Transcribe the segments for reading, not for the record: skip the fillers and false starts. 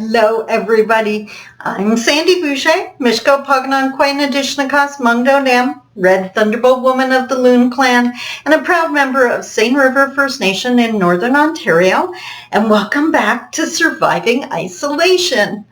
Hello, everybody. I'm Sandy Boucher, Mishko Paganon Quain Adishnakas Mungdo Dam, Red Thunderbolt Woman of the Loon Clan, and a proud member of Seine River First Nation in Northern Ontario. And welcome back to Surviving Isolation.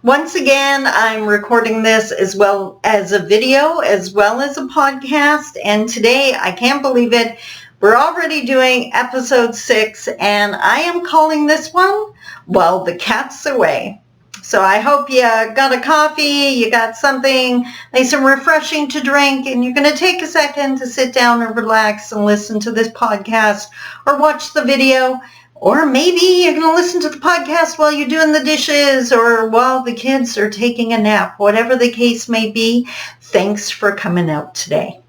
Once again, I'm recording this as well as a video, as well as a podcast. And today, I can't believe it, we're already doing episode 6, and I am calling this one, While the Cat's Away. So I hope you got a coffee, you got something nice and refreshing to drink, and you're going to take a second to sit down and relax and listen to this podcast or watch the video. Or maybe you're going to listen to the podcast while you're doing the dishes or while the kids are taking a nap. Whatever the case may be, thanks for coming out today.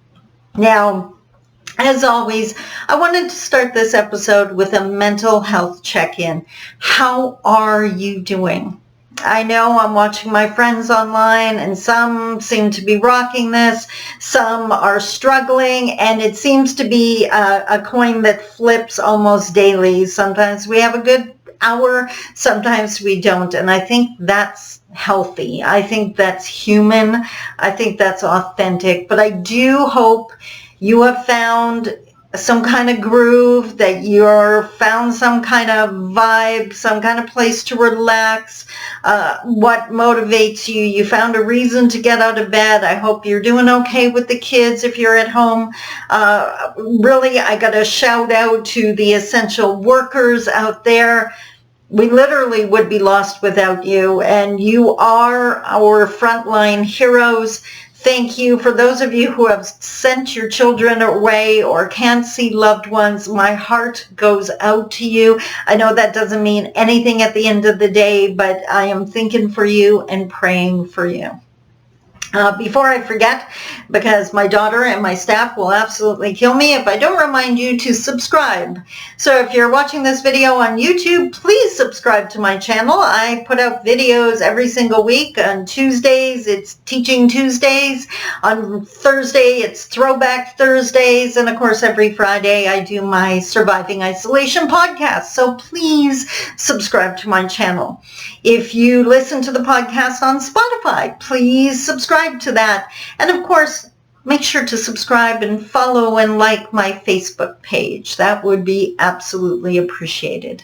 Now, as always, I wanted to start this episode with a mental health check-in. How are you doing? I know I'm watching my friends online, and some seem to be rocking this, some are struggling, and it seems to be a coin that flips almost daily. Sometimes we have a good hour, sometimes we don't, and I think that's healthy. I think that's human. I think that's authentic, but I do hope you have found some kind of groove, that you're found some kind of vibe, some kind of place to relax, what motivates you. You found a reason to get out of bed. I hope you're doing okay with the kids if you're at home. Really, I got to shout out to the essential workers out there. We literally would be lost without you, and you are our frontline heroes. Thank you. For those of you who have sent your children away or can't see loved ones, my heart goes out to you. I know that doesn't mean anything at the end of the day, but I am thinking for you and praying for you. Before I forget, because my daughter and my staff will absolutely kill me if I don't remind you to subscribe. So if you're watching this video on YouTube, please subscribe to my channel. I put out videos every single week. On Tuesdays, it's Teaching Tuesdays. On Thursday, it's Throwback Thursdays. And of course, every Friday, I do my Surviving Isolation podcast. So please subscribe to my channel. If you listen to the podcast on Spotify, please subscribe to that. And of course, make sure to subscribe and follow and like my Facebook page. That would be absolutely appreciated.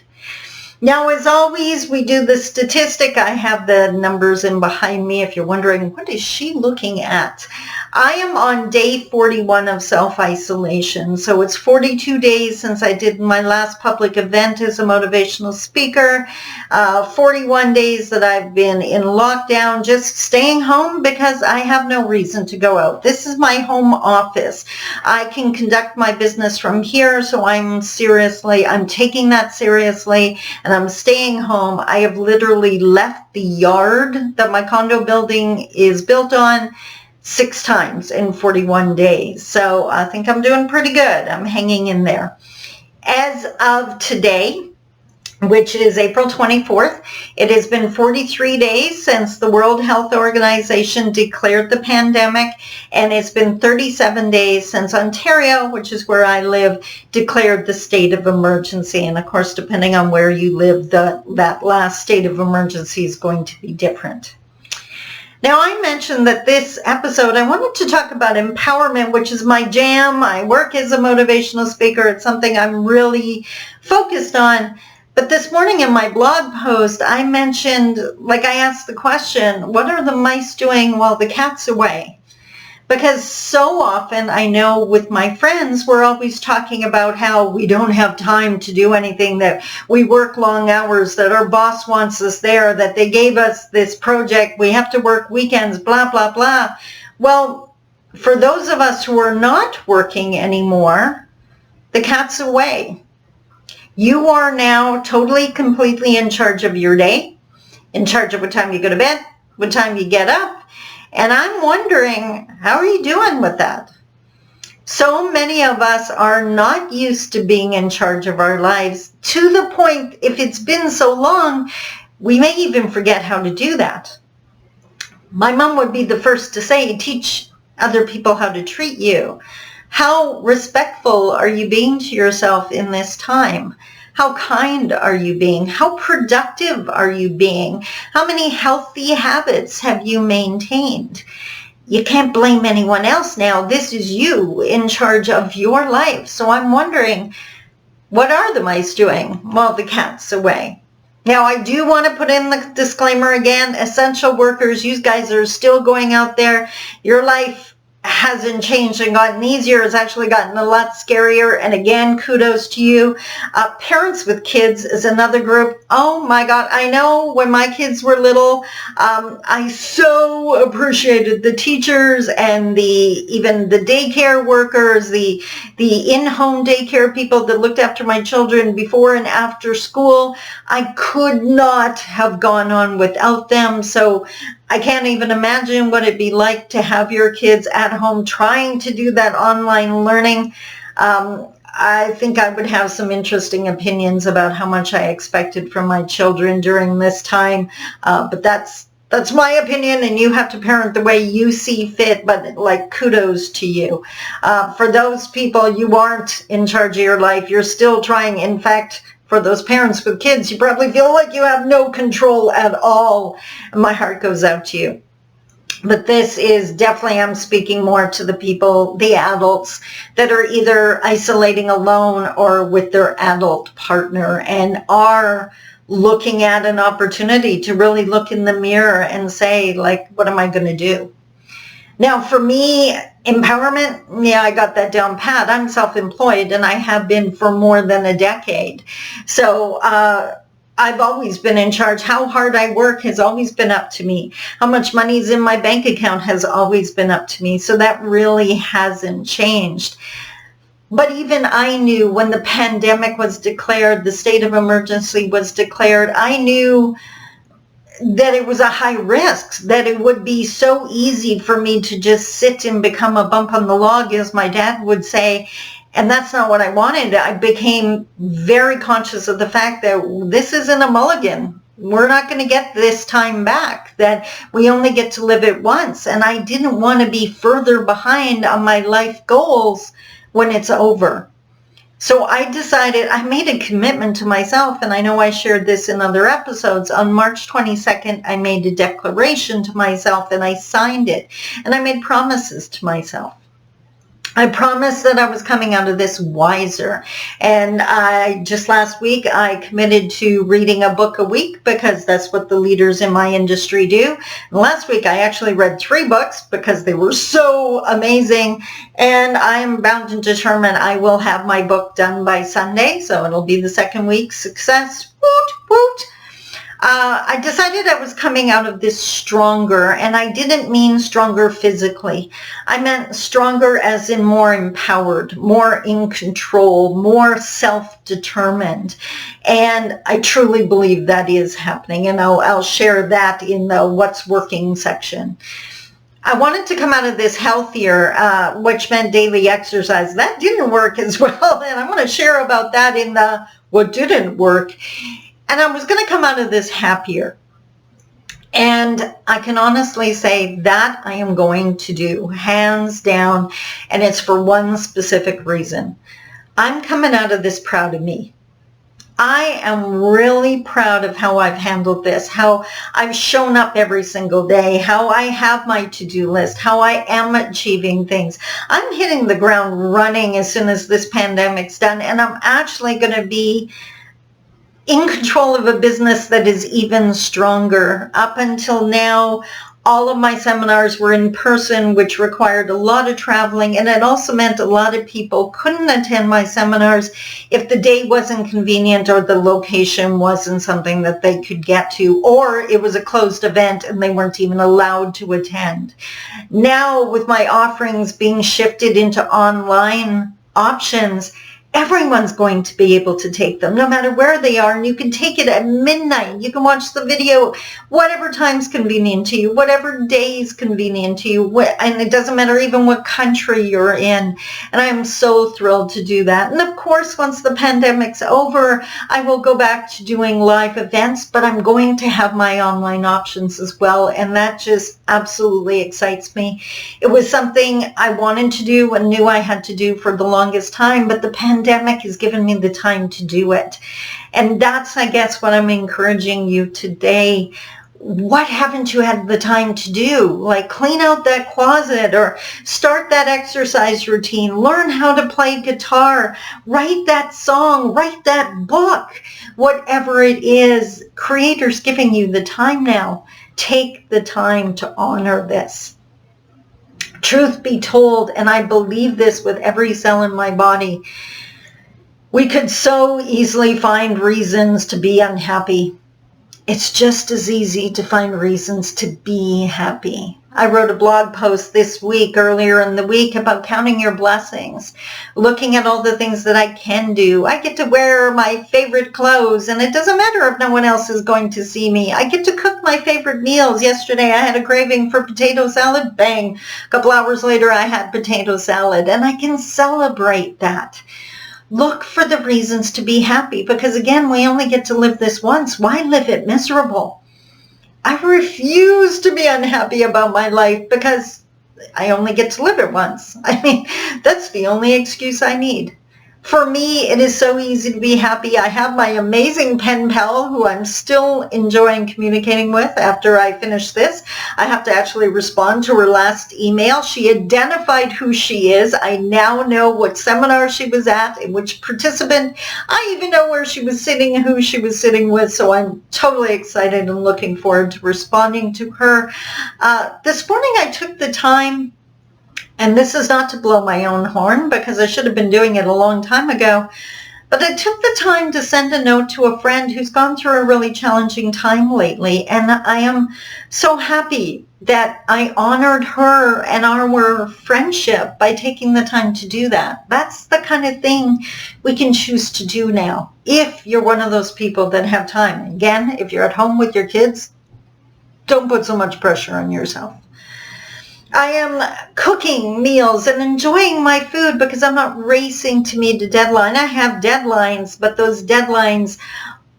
Now, as always, we do the statistic. I have the numbers in behind me if you're wondering, what is she looking at? I am on day 41 of self-isolation. So it's 42 days since I did my last public event as a motivational speaker. 41 days that I've been in lockdown, just staying home because I have no reason to go out. This is my home office. I can conduct my business from here, so I'm taking that seriously, and I'm staying home. I have literally left the yard that my condo building is built on 6 times in 41 days. So I think I'm doing pretty good. I'm hanging in there. As of today, which is April 24th, it has been 43 days since the World Health Organization declared the pandemic, and it's been 37 days since Ontario, which is where I live, declared the state of emergency. And of course, depending on where you live, that last state of emergency is going to be different. Now, I mentioned that this episode, I wanted to talk about empowerment, which is my jam. I work as a motivational speaker. It's something I'm really focused on. But this morning in my blog post, I mentioned, I asked the question, what are the mice doing while the cat's away? Because so often, I know with my friends, we're always talking about how we don't have time to do anything, that we work long hours, that our boss wants us there, that they gave us this project, we have to work weekends, blah, blah, blah. Well, for those of us who are not working anymore, the cat's away. You are now totally, completely in charge of your day, in charge of what time you go to bed, what time you get up. And I'm wondering, how are you doing with that? So many of us are not used to being in charge of our lives, to the point, if it's been so long, we may even forget how to do that. My mom would be the first to say, teach other people how to treat you. How respectful are you being to yourself in this time? How kind are you being? How productive are you being? How many healthy habits have you maintained? You can't blame anyone else now. This is you in charge of your life. So I'm wondering, what are the mice doing while the cat's away? Now, I do want to put in the disclaimer again, essential workers, you guys are still going out there. Your life hasn't changed and gotten easier. It's actually gotten a lot scarier. And again, kudos to you. Parents with kids is another group. Oh my God. I know when my kids were little, I so appreciated the teachers and even the daycare workers, the in-home daycare people that looked after my children before and after school. I could not have gone on without them. So I can't even imagine what it'd be like to have your kids at home trying to do that online learning. I think I would have some interesting opinions about how much I expected from my children during this time. But that's my opinion, and you have to parent the way you see fit, but like kudos to you. For those people, you aren't in charge of your life. You're still trying. In fact, for those parents with kids, you probably feel like you have no control at all. My heart goes out to you. But this is definitely, I'm speaking more to the people, the adults that are either isolating alone or with their adult partner and are looking at an opportunity to really look in the mirror and say, like, what am I going to do? Now, for me, empowerment, yeah, I got that down pat. I'm self-employed, and I have been for more than a decade. So I've always been in charge. How hard I work has always been up to me. How much money is in my bank account has always been up to me. So that really hasn't changed. But even I knew when the pandemic was declared, the state of emergency was declared, I knew that it was a high risk, that it would be so easy for me to just sit and become a bump on the log, as my dad would say. And that's not what I wanted. I became very conscious of the fact that this isn't a mulligan. We're not going to get this time back, that we only get to live it once. And I didn't want to be further behind on my life goals when it's over. So I decided, I made a commitment to myself, and I know I shared this in other episodes. On March 22nd, I made a declaration to myself, and I signed it, and I made promises to myself. I promised that I was coming out of this wiser. And just last week, I committed to reading a book a week because that's what the leaders in my industry do. And last week, I actually read 3 books because they were so amazing. And I am bound and determined I will have my book done by Sunday. So it'll be the second week success. Woot, woot. I decided I was coming out of this stronger, and I didn't mean stronger physically. I meant stronger as in more empowered, more in control, more self-determined. And I truly believe that is happening, and I'll share that in the What's Working section. I wanted to come out of this healthier, which meant daily exercise. That didn't work as well, and I want to share about that in the What Didn't Work. And I was going to come out of this happier. And I can honestly say that I am going to do, hands down, and it's for one specific reason. I'm coming out of this proud of me. I am really proud of how I've handled this, how I've shown up every single day, how I have my to-do list, how I am achieving things. I'm hitting the ground running as soon as this pandemic's done, and I'm actually going to be in control of a business that is even stronger. Up until now, all of my seminars were in person, which required a lot of traveling, and it also meant a lot of people couldn't attend my seminars if the day wasn't convenient or the location wasn't something that they could get to, or it was a closed event and they weren't even allowed to attend. Now, with my offerings being shifted into online options, everyone's going to be able to take them, no matter where they are, and you can take it at midnight. You can watch the video whatever time's convenient to you, whatever day is convenient to you, and it doesn't matter even what country you're in. And I'm so thrilled to do that. And of course, once the pandemic's over, I will go back to doing live events, but I'm going to have my online options as well, and that just absolutely excites me. It was something I wanted to do and knew I had to do for the longest time, but the pandemic pandemic has given me the time to do it. And that's, I guess, what I'm encouraging you today. What haven't you had the time to do? Like clean out that closet or start that exercise routine, learn how to play guitar, write that song, write that book, whatever it is. Creator's giving you the time now. Take the time to honor this. Truth be told, and I believe this with every cell in my body, we could so easily find reasons to be unhappy. It's just as easy to find reasons to be happy. I wrote a blog post this week, earlier in the week, about counting your blessings, looking at all the things that I can do. I get to wear my favorite clothes, and it doesn't matter if no one else is going to see me. I get to cook my favorite meals. Yesterday, I had a craving for potato salad. Bang. A couple hours later, I had potato salad, and I can celebrate that. Look for the reasons to be happy, because again, we only get to live this once. Why live it miserable? I refuse to be unhappy about my life because I only get to live it once. I mean, that's the only excuse I need. For me, it is so easy to be happy. I have my amazing pen pal who I'm still enjoying communicating with after I finish this. I have to actually respond to her last email. She identified who she is. I now know what seminar she was at and which participant. I even know where she was sitting and who she was sitting with. So I'm totally excited and looking forward to responding to her. This morning I took the time, and this is not to blow my own horn because I should have been doing it a long time ago, but I took the time to send a note to a friend who's gone through a really challenging time lately. And I am so happy that I honored her and our friendship by taking the time to do that. That's the kind of thing we can choose to do now. If you're one of those people that have time. Again, if you're at home with your kids, don't put so much pressure on yourself. I am cooking meals and enjoying my food because I'm not racing to meet a deadline. I have deadlines, but those deadlines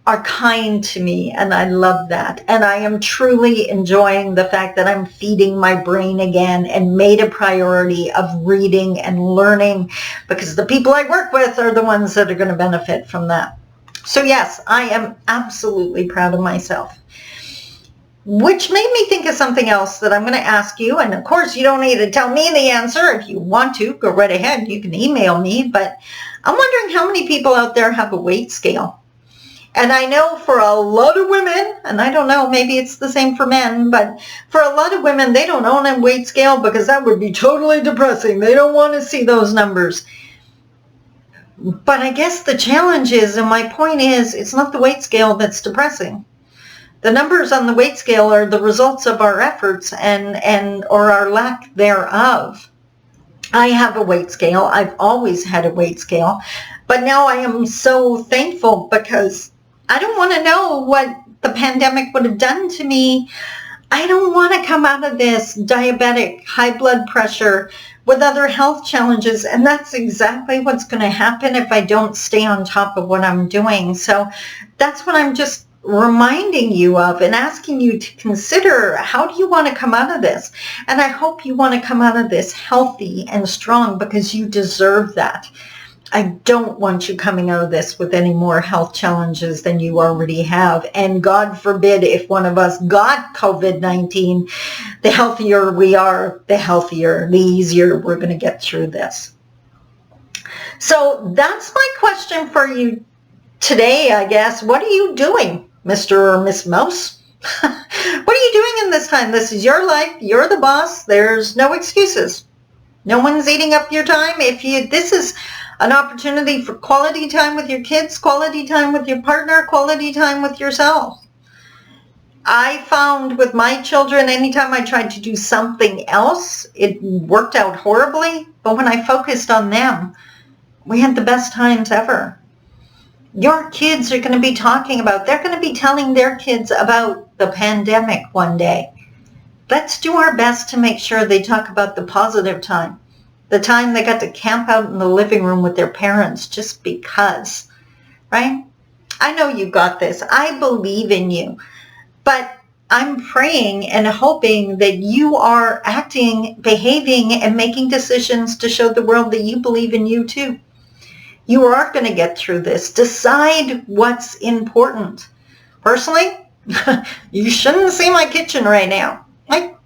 are kind to me, and I love that. And I am truly enjoying the fact that I'm feeding my brain again and made a priority of reading and learning, because the people I work with are the ones that are going to benefit from that. So yes, I am absolutely proud of myself. Which made me think of something else that I'm going to ask you. And of course, you don't need to tell me the answer. If you want to, go right ahead. You can email me. But I'm wondering how many people out there have a weight scale. And I know for a lot of women, and I don't know, maybe it's the same for men, but for a lot of women, they don't own a weight scale because that would be totally depressing. They don't want to see those numbers. But I guess the challenge is, and my point is, it's not the weight scale that's depressing. The numbers on the weight scale are the results of our efforts or our lack thereof. I have a weight scale. I've always had a weight scale. But now I am so thankful because I don't want to know what the pandemic would have done to me. I don't want to come out of this diabetic, high blood pressure, with other health challenges. And that's exactly what's going to happen if I don't stay on top of what I'm doing. So that's what I'm just reminding you of and asking you to consider. How do you want to come out of this? And I hope you want to come out of this healthy and strong, because you deserve that. I don't want you coming out of this with any more health challenges than you already have. And God forbid if one of us got COVID-19, the healthier we are, the easier we're going to get through this. So that's my question for you today, I guess. What are you doing, Mr. or Miss Mouse? What are you doing in this time? This is your life. You're the boss. There's no excuses. No one's eating up your time. This is an opportunity for quality time with your kids, quality time with your partner, quality time with yourself. I found with my children, anytime I tried to do something else, it worked out horribly. But when I focused on them, we had the best times ever. Your kids are going to be they're going to be telling their kids about the pandemic one day. Let's do our best to make sure they talk about the positive time. The time they got to camp out in the living room with their parents just because, right? I know you got this. I believe in you. But I'm praying and hoping that you are acting, behaving, and making decisions to show the world that you believe in you too. You are going to get through this. Decide what's important. Personally, you shouldn't see my kitchen right now.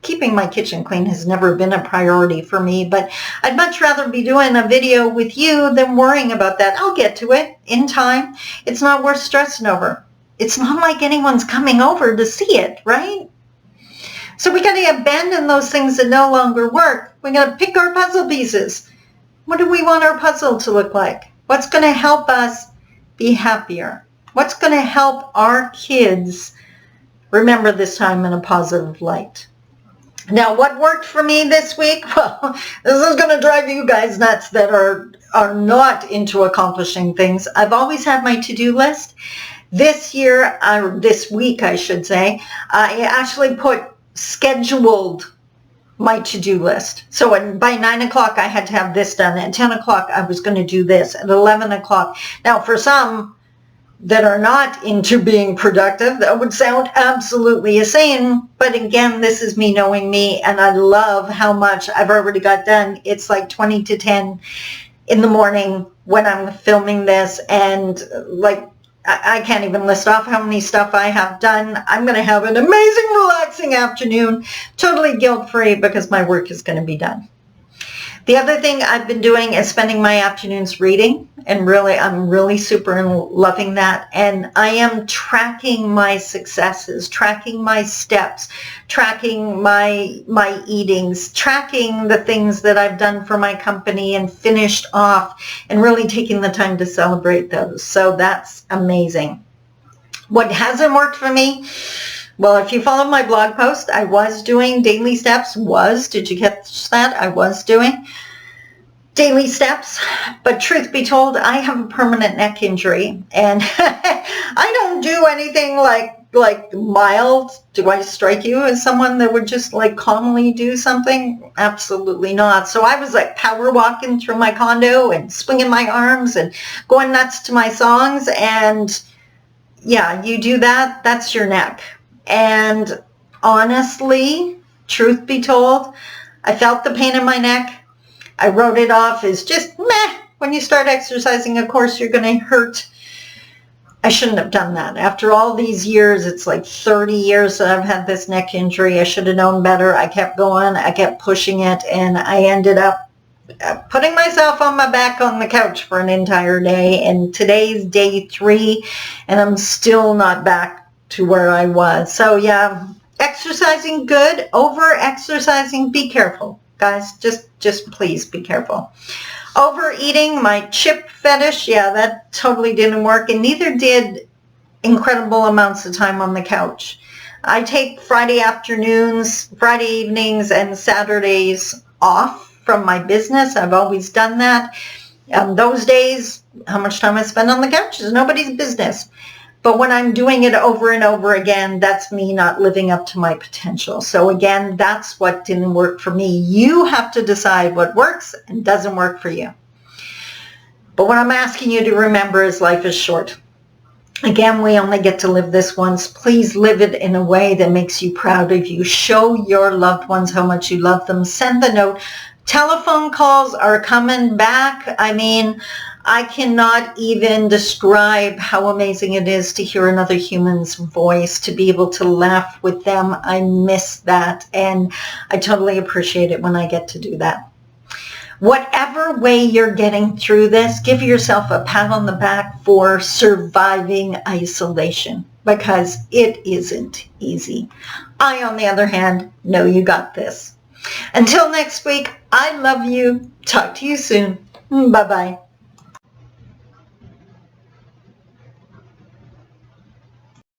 Keeping my kitchen clean has never been a priority for me, but I'd much rather be doing a video with you than worrying about that. I'll get to it in time. It's not worth stressing over. It's not like anyone's coming over to see it, right? So we got to abandon those things that no longer work. We got to pick our puzzle pieces. What do we want our puzzle to look like? What's going to help us be happier? What's going to help our kids remember this time in a positive light? Now, what worked for me this week? Well, this is going to drive you guys nuts that are not into accomplishing things. I've always had my to-do list. This year, or this week, I should say, I actually scheduled my to-do list. So by 9 o'clock, I had to have this done. At 10 o'clock, I was going to do this. At 11 o'clock. Now, for some that are not into being productive, that would sound absolutely insane. But again, this is me knowing me, and I love how much I've already got done. It's like 20 to 10 in the morning when I'm filming this, and like I can't even list off how many stuff I have done. I'm going to have an amazing, relaxing afternoon, totally guilt-free, because my work is going to be done. The other thing I've been doing is spending my afternoons reading, and I'm really super loving that. And I am tracking my successes, tracking my steps, tracking my eatings, tracking the things that I've done for my company and finished off, and really taking the time to celebrate those. So that's amazing. What hasn't worked for me? Well, if you follow my blog post, I was doing daily steps. Did you catch that? I was doing daily steps. But truth be told, I have a permanent neck injury. And I don't do anything like mild. Do I strike you as someone that would just like calmly do something? Absolutely not. So I was like power walking through my condo and swinging my arms and going nuts to my songs. And yeah, you do that, that's your neck. And honestly, truth be told, I felt the pain in my neck. I wrote it off as just meh. When you start exercising, of course, you're going to hurt. I shouldn't have done that. After all these years, it's like 30 years that I've had this neck injury. I should have known better. I kept going. I kept pushing it. And I ended up putting myself on my back on the couch for an entire day. And today's day 3, and I'm still not back to where I was. So yeah, exercising good, over-exercising, be careful, guys. Just please be careful. Overeating, my chip fetish, yeah, that totally didn't work, and neither did incredible amounts of time on the couch. I take Friday afternoons, Friday evenings, and Saturdays off from my business. I've always done that. Those days, how much time I spend on the couch is nobody's business. But when I'm doing it over and over again, that's me not living up to my potential. So again, that's what didn't work for me. You have to decide what works and doesn't work for you. But what I'm asking you to remember is life is short. Again, we only get to live this once. Please live it in a way that makes you proud of you. Show your loved ones how much you love them. Send the note. Telephone calls are coming back. I mean, I cannot even describe how amazing it is to hear another human's voice, to be able to laugh with them. I miss that, and I totally appreciate it when I get to do that. Whatever way you're getting through this, give yourself a pat on the back for surviving isolation, because it isn't easy. I, on the other hand, know you got this. Until next week, I love you. Talk to you soon. Bye-bye.